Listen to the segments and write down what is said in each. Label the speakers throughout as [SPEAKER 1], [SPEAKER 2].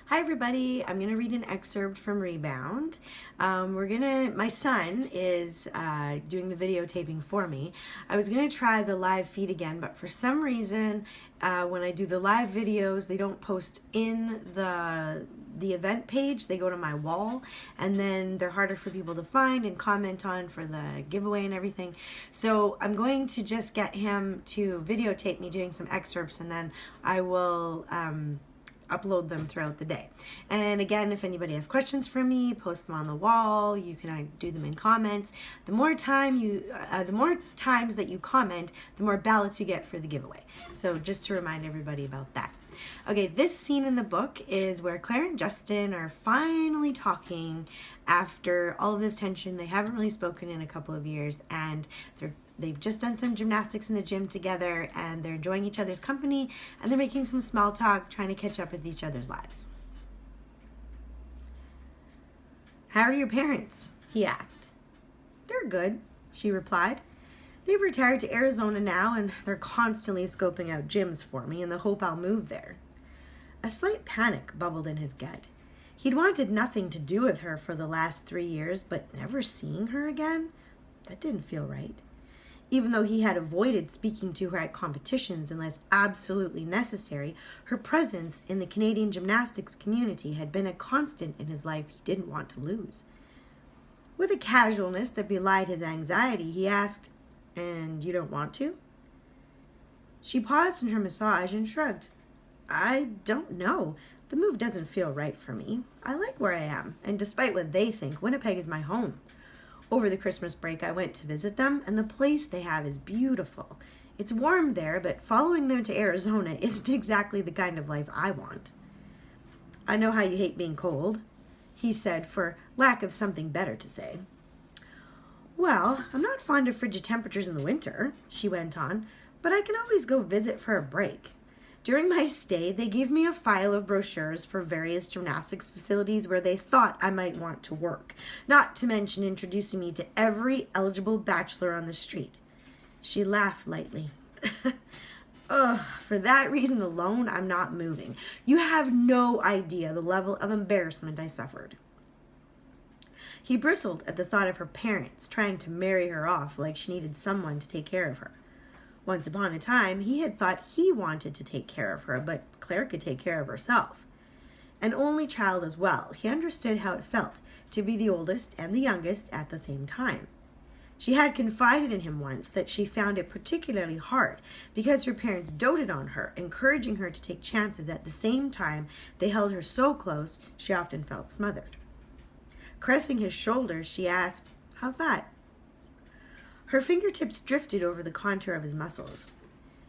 [SPEAKER 1] Hi everybody, I'm going to read an excerpt from Rebound. My son is doing the videotaping for me. I was going to try the live feed again, but for some reason when I do the live videos, they don't post in the event page. They go to my wall, and then they're harder for people to find and comment on for the giveaway and everything. So I'm going to just get him to videotape me doing some excerpts, and then I will upload them throughout the day. And again, if anybody has questions for me, post them on the wall. You can do them in comments. The more times that you comment, the more ballots you get for the giveaway. So just to remind everybody about that. Okay, this scene in the book is where Claire and Justin are finally talking after all of this tension. They haven't really spoken in a couple of years, and they've just done some gymnastics in the gym together, and they're enjoying each other's company, and they're making some small talk, trying to catch up with each other's lives. "How are your parents?" he asked. "They're good," she replied. "They've retired to Arizona now, and they're constantly scoping out gyms for me in the hope I'll move there." A slight panic bubbled in his gut. He'd wanted nothing to do with her for the last 3 years, but never seeing her again? That didn't feel right. Even though he had avoided speaking to her at competitions unless absolutely necessary, her presence in the Canadian gymnastics community had been a constant in his life he didn't want to lose. With a casualness that belied his anxiety, he asked, "And you don't want to?" She paused in her massage and shrugged. "I don't know. The move doesn't feel right for me. I like where I am, and despite what they think, Winnipeg is my home. Over the Christmas break, I went to visit them, and the place they have is beautiful. It's warm there, but following them to Arizona isn't exactly the kind of life I want." "I know how you hate being cold," he said, for lack of something better to say. "Well, I'm not fond of frigid temperatures in the winter," she went on, "but I can always go visit for a break. During my stay, they gave me a file of brochures for various gymnastics facilities where they thought I might want to work, not to mention introducing me to every eligible bachelor on the street." She laughed lightly. "Ugh, for that reason alone, I'm not moving. You have no idea the level of embarrassment I suffered." He bristled at the thought of her parents trying to marry her off like she needed someone to take care of her. Once upon a time, he had thought he wanted to take care of her, but Claire could take care of herself. An only child as well, he understood how it felt to be the oldest and the youngest at the same time. She had confided in him once that she found it particularly hard because her parents doted on her, encouraging her to take chances. At the same time, they held her so close, she often felt smothered. Caressing his shoulders, she asked, "How's that?" Her fingertips drifted over the contour of his muscles.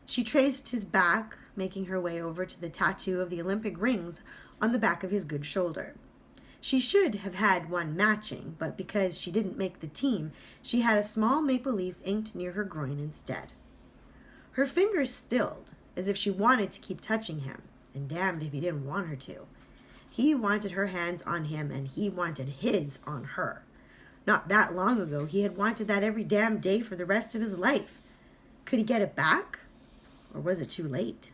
[SPEAKER 1] She traced his back, making her way over to the tattoo of the Olympic rings on the back of his good shoulder. She should have had one matching, but because she didn't make the team, she had a small maple leaf inked near her groin instead. Her fingers stilled, as if she wanted to keep touching him, and damned if he didn't want her to. He wanted her hands on him, and he wanted his on her. Not that long ago, he had wanted that every damn day for the rest of his life. Could he get it back? Or was it too late?